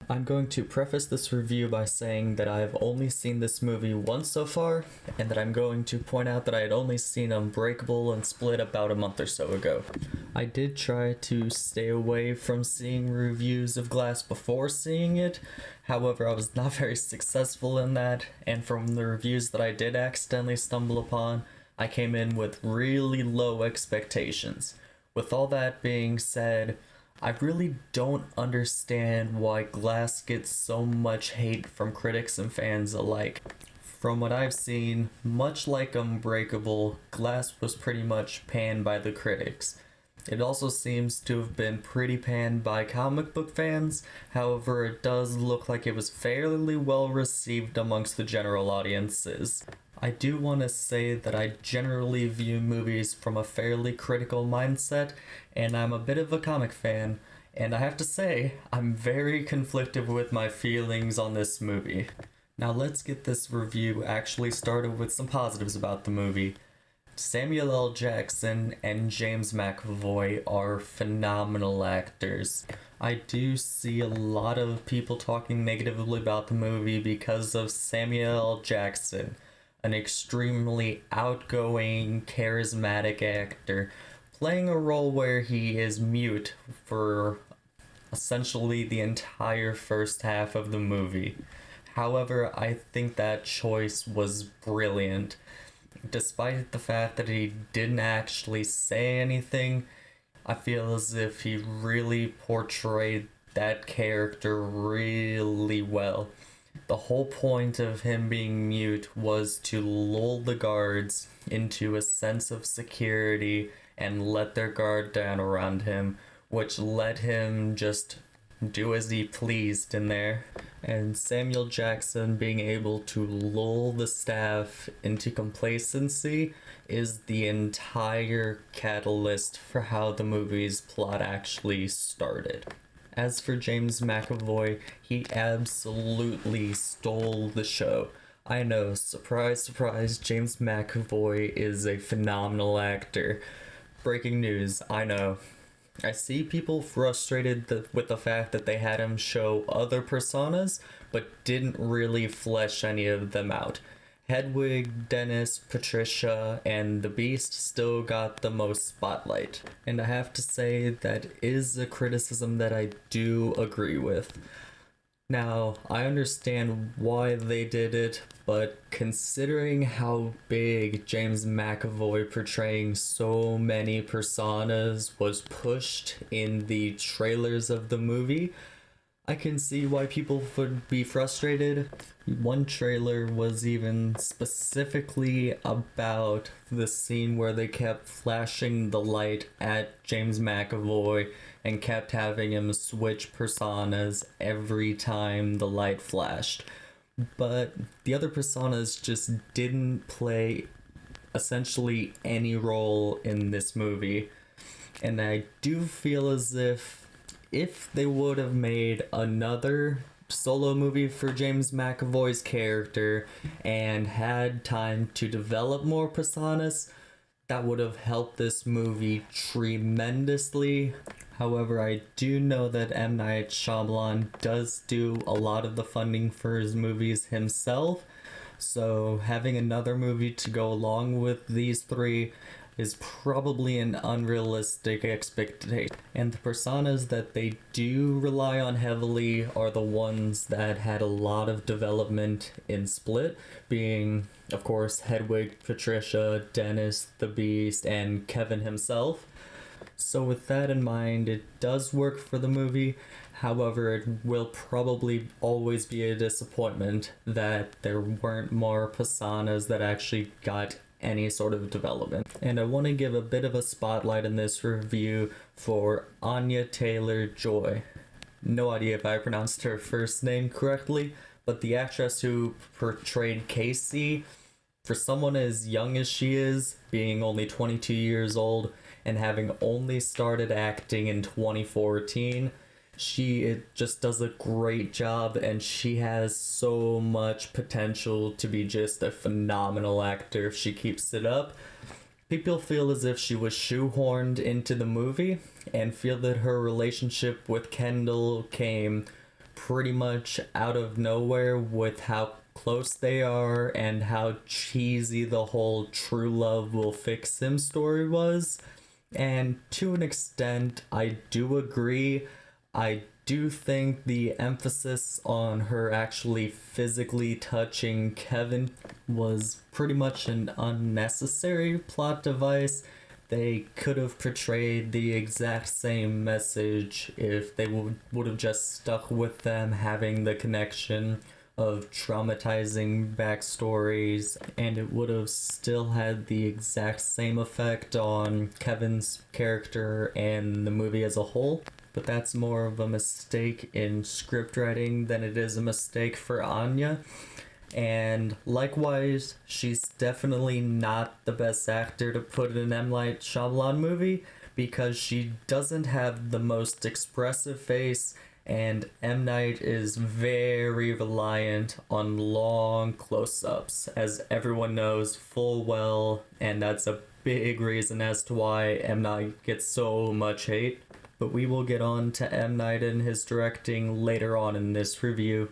I'm going to preface this review by saying that I've only seen this movie once so far, and that I'm going to point out that I had only seen Unbreakable and Split about a month or so ago. I did try to stay away from seeing reviews of Glass before seeing it, however I was not very successful in that, and from the reviews that I did accidentally stumble upon, I came in with really low expectations. With all that being said, I really don't understand why Glass gets so much hate from critics and fans alike. From what I've seen, much like Unbreakable, Glass was pretty much panned by the critics. It also seems to have been pretty panned by comic book fans, however it does look like it was fairly well received amongst the general audiences. I do want to say that I generally view movies from a fairly critical mindset, and I'm a bit of a comic fan, and I have to say, I'm very conflicted with my feelings on this movie. Now let's get this review actually started with some positives about the movie. Samuel L. Jackson and James McAvoy are phenomenal actors. I do see a lot of people talking negatively about the movie because of Samuel L. Jackson, an extremely outgoing, charismatic actor, playing a role where he is mute for essentially the entire first half of the movie. However, I think that choice was brilliant. Despite the fact that he didn't actually say anything, I feel as if he really portrayed that character really well. The whole point of him being mute was to lull the guards into a sense of security and let their guard down around him, which let him just do as he pleased in there. And Samuel Jackson being able to lull the staff into complacency is the entire catalyst for how the movie's plot actually started. As for James McAvoy, he absolutely stole the show. I know, surprise, surprise, James McAvoy is a phenomenal actor. Breaking news, I know. I see people frustrated with the fact that they had him show other personas, but didn't really flesh any of them out. Hedwig, Dennis, Patricia, and the Beast still got the most spotlight. And I have to say that is a criticism that I do agree with. Now, I understand why they did it, but considering how big James McAvoy portraying so many personas was pushed in the trailers of the movie, I can see why people would be frustrated. One trailer was even specifically about the scene where they kept flashing the light at James McAvoy and kept having him switch personas every time the light flashed. But the other personas just didn't play essentially any role in this movie. And I do feel as if they would have made another solo movie for James McAvoy's character and had time to develop more personas, that would have helped this movie tremendously. However, I do know that M. Night Shyamalan does do a lot of the funding for his movies himself, so having another movie to go along with these three is probably an unrealistic expectation. And the personas that they do rely on heavily are the ones that had a lot of development in Split, being, of course, Hedwig, Patricia, Dennis, the Beast, and Kevin himself. So with that in mind, it does work for the movie. However, it will probably always be a disappointment that there weren't more personas that actually got any sort of development. And I want to give a bit of a spotlight in this review for Anya Taylor-Joy. No idea if I pronounced her first name correctly, but the actress who portrayed Casey, for someone as young as she is, being only 22 years old and having only started acting in 2014, she just does a great job, and she has so much potential to be just a phenomenal actor if she keeps it up. People feel as if she was shoehorned into the movie and feel that her relationship with Kendall came pretty much out of nowhere with how close they are and how cheesy the whole true love will fix him story was. And to an extent, I do agree. I do think the emphasis on her actually physically touching Kevin was pretty much an unnecessary plot device. They could have portrayed the exact same message if they would have just stuck with them having the connection of traumatizing backstories, and it would have still had the exact same effect on Kevin's character and the movie as a whole. But that's more of a mistake in script writing than it is a mistake for Anya. And likewise, she's definitely not the best actor to put in an M. Night Shyamalan movie because she doesn't have the most expressive face, and M. Night is very reliant on long close-ups, as everyone knows full well, and that's a big reason as to why M. Night gets so much hate. But we will get on to M. Night and his directing later on in this review.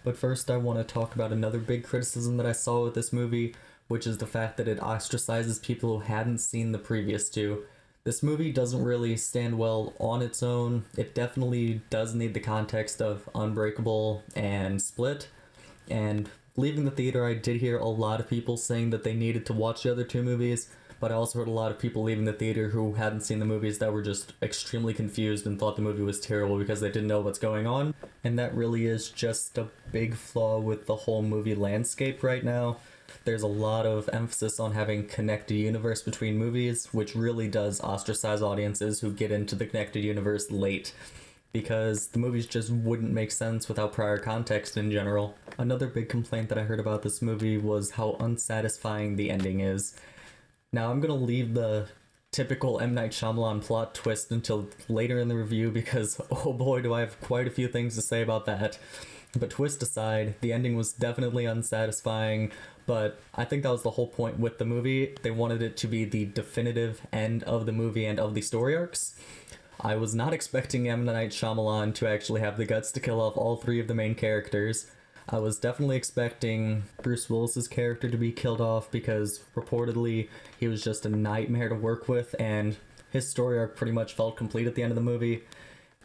But first I want to talk about another big criticism that I saw with this movie, which is the fact that it ostracizes people who hadn't seen the previous two. This movie doesn't really stand well on its own. It definitely does need the context of Unbreakable and Split. And leaving the theater, I did hear a lot of people saying that they needed to watch the other two movies, but I also heard a lot of people leaving the theater who hadn't seen the movies that were just extremely confused and thought the movie was terrible because they didn't know what's going on. And that really is just a big flaw with the whole movie landscape right now. There's a lot of emphasis on having connected universe between movies, which really does ostracize audiences who get into the connected universe late, because the movies just wouldn't make sense without prior context in general. Another big complaint that I heard about this movie was how unsatisfying the ending is. Now, I'm going to leave the typical M. Night Shyamalan plot twist until later in the review because, oh boy, do I have quite a few things to say about that. But twist aside, the ending was definitely unsatisfying, but I think that was the whole point with the movie. They wanted it to be the definitive end of the movie and of the story arcs. I was not expecting M. Night Shyamalan to actually have the guts to kill off all three of the main characters. I was definitely expecting Bruce Willis's character to be killed off because reportedly he was just a nightmare to work with, and his story arc pretty much felt complete at the end of the movie.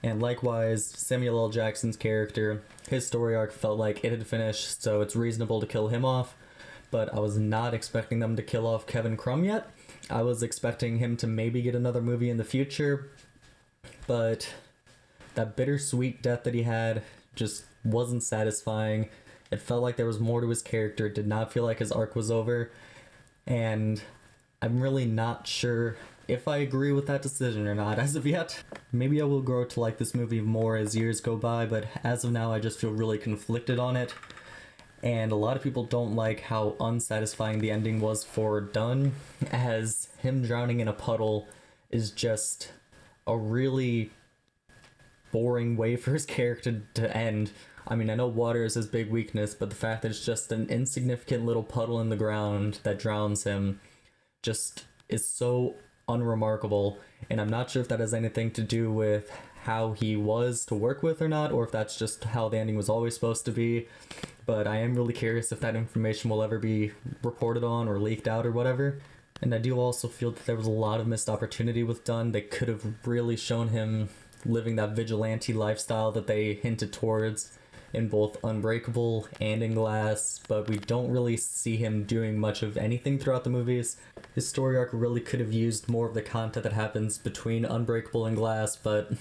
And likewise, Samuel L. Jackson's character, his story arc felt like it had finished, so it's reasonable to kill him off. But I was not expecting them to kill off Kevin Crumb yet. I was expecting him to maybe get another movie in the future, but that bittersweet death that he had just wasn't satisfying. It felt like there was more to his character. It did not feel like his arc was over, and I'm really not sure if I agree with that decision or not as of yet. Maybe I will grow to like this movie more as years go by, but as of now I just feel really conflicted on it. And a lot of people don't like how unsatisfying the ending was for Dunn, as him drowning in a puddle is just a really boring way for his character to end. I mean, I know water is his big weakness, but the fact that it's just an insignificant little puddle in the ground that drowns him just is so unremarkable, and I'm not sure if that has anything to do with how he was to work with or not, or if that's just how the ending was always supposed to be, but I am really curious if that information will ever be reported on or leaked out or whatever. And I do also feel that there was a lot of missed opportunity with Dunn. They could have really shown him living that vigilante lifestyle that they hinted towards in both Unbreakable and in Glass, but we don't really see him doing much of anything throughout the movies. His story arc really could have used more of the content that happens between Unbreakable and Glass, but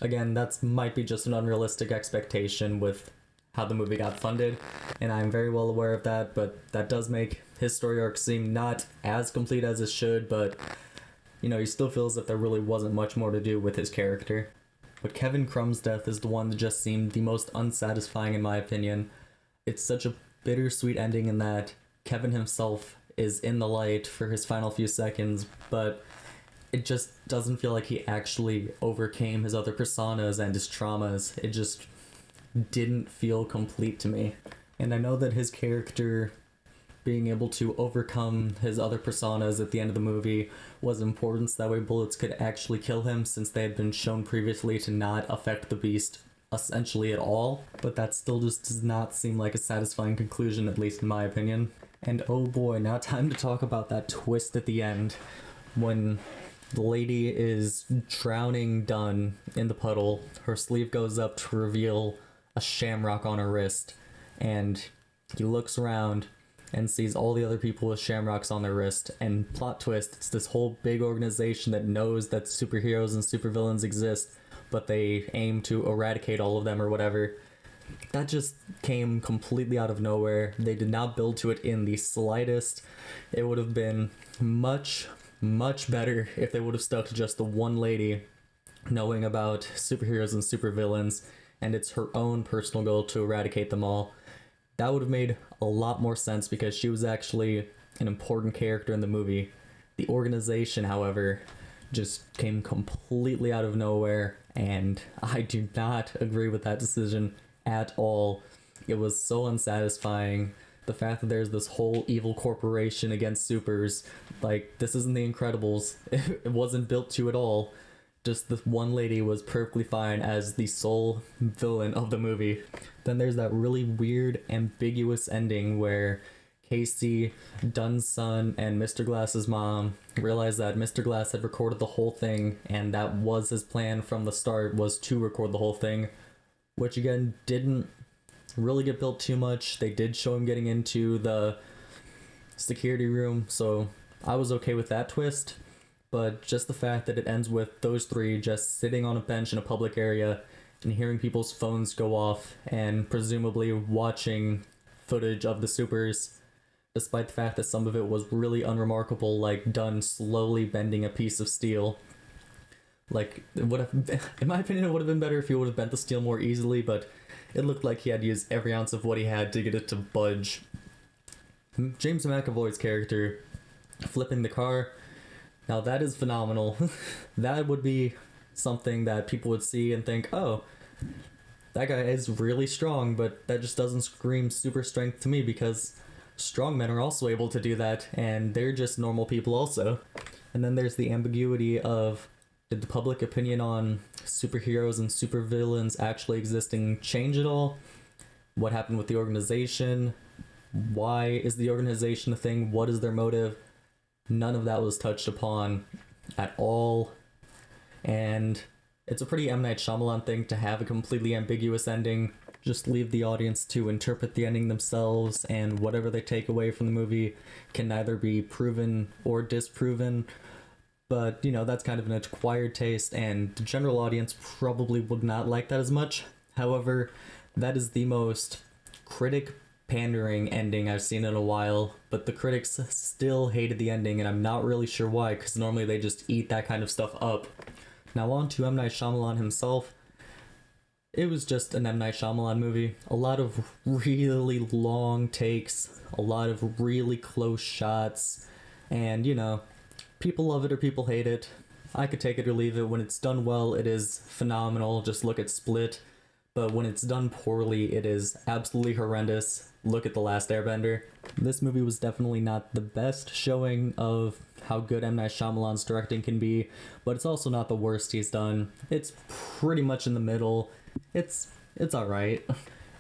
again, that might be just an unrealistic expectation with how the movie got funded, and I'm very well aware of that, but that does make his story arc seem not as complete as it should, but you know, he still feels as if there really wasn't much more to do with his character. But Kevin Crumb's death is the one that just seemed the most unsatisfying in my opinion. It's such a bittersweet ending in that Kevin himself is in the light for his final few seconds, but it just doesn't feel like he actually overcame his other personas and his traumas. It just didn't feel complete to me. And I know that his character being able to overcome his other personas at the end of the movie was important, so that way bullets could actually kill him, since they had been shown previously to not affect the beast essentially at all, but that still just does not seem like a satisfying conclusion, at least in my opinion. And oh boy, now time to talk about that twist at the end when the lady is drowning done in the puddle. Her sleeve goes up to reveal a shamrock on her wrist, and he looks around and sees all the other people with shamrocks on their wrist, and plot twist, it's this whole big organization that knows that superheroes and supervillains exist, but they aim to eradicate all of them or whatever. That just came completely out of nowhere. They did not build to it in the slightest. It would have been much, much better if they would have stuck to just the one lady knowing about superheroes and supervillains, and it's her own personal goal to eradicate them all. That would have made a lot more sense because she was actually an important character in the movie. The organization, however, just came completely out of nowhere, and I do not agree with that decision at all. It was so unsatisfying. The fact that there's this whole evil corporation against supers, like, this isn't The Incredibles. It wasn't built to at all. Just this one lady was perfectly fine as the sole villain of the movie. Then there's that really weird, ambiguous ending where Casey, Dunn's son, and Mr. Glass's mom realized that Mr. Glass had recorded the whole thing, and that was his plan from the start, was to record the whole thing, which again didn't really get built too much. They did show him getting into the security room, so I was okay with that twist. But just the fact that it ends with those three just sitting on a bench in a public area and hearing people's phones go off and presumably watching footage of the supers, despite the fact that some of it was really unremarkable, like Dunn slowly bending a piece of steel. Like, it would have, in my opinion, it would have been better if he would have bent the steel more easily, but it looked like he had to use every ounce of what he had to get it to budge. James McAvoy's character flipping the car, now that is phenomenal. That would be something that people would see and think, oh, that guy is really strong, but that just doesn't scream super strength to me because strong men are also able to do that, and they're just normal people also. And then there's the ambiguity of, did the public opinion on superheroes and supervillains actually existing change at all? What happened with the organization? Why is the organization a thing? What is their motive? None of that was touched upon at all. And it's a pretty M. Night Shyamalan thing to have a completely ambiguous ending. Just leave the audience to interpret the ending themselves, and whatever they take away from the movie can neither be proven or disproven. But, you know, that's kind of an acquired taste, and the general audience probably would not like that as much. However, that is the most critic-pandering ending I've seen in a while, but the critics still hated the ending, and I'm not really sure why, because normally they just eat that kind of stuff up. Now on to M. Night Shyamalan himself. It was just an M. Night Shyamalan movie. A lot of really long takes, a lot of really close shots, and, you know, people love it or people hate it. I could take it or leave it. When it's done well, it is phenomenal. Just look at Split. But when it's done poorly, it is absolutely horrendous. Look at The Last Airbender. This movie was definitely not the best showing of how good M. Night Shyamalan's directing can be, but it's also not the worst he's done. It's pretty much in the middle. It's alright.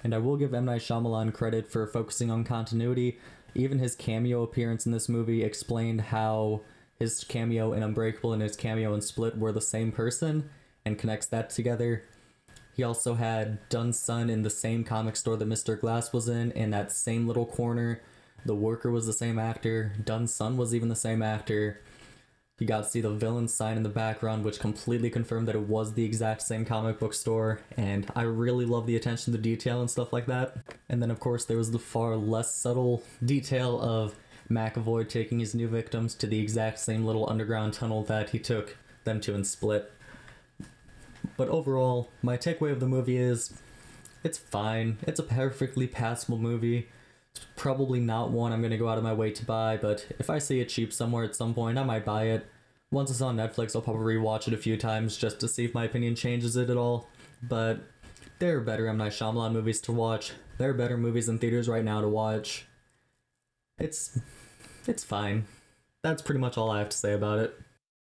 And I will give M. Night Shyamalan credit for focusing on continuity. Even his cameo appearance in this movie explained how his cameo in Unbreakable and his cameo in Split were the same person, and connects that together. He also had Dunn's son in the same comic store that Mr. Glass was in that same little corner. The worker was the same actor. Dunn's son was even the same actor. You got to see the villain sign in the background, which completely confirmed that it was the exact same comic book store, and I really love the attention to detail and stuff like that. And then of course there was the far less subtle detail of McAvoy taking his new victims to the exact same little underground tunnel that he took them to in Split. But overall, my takeaway of the movie is, it's fine. It's a perfectly passable movie. It's probably not one I'm going to go out of my way to buy, but if I see it cheap somewhere at some point, I might buy it. Once it's on Netflix, I'll probably rewatch it a few times just to see if my opinion changes it at all. But there are better M. Night Shyamalan movies to watch. There are better movies in theaters right now to watch. It's fine. That's pretty much all I have to say about it.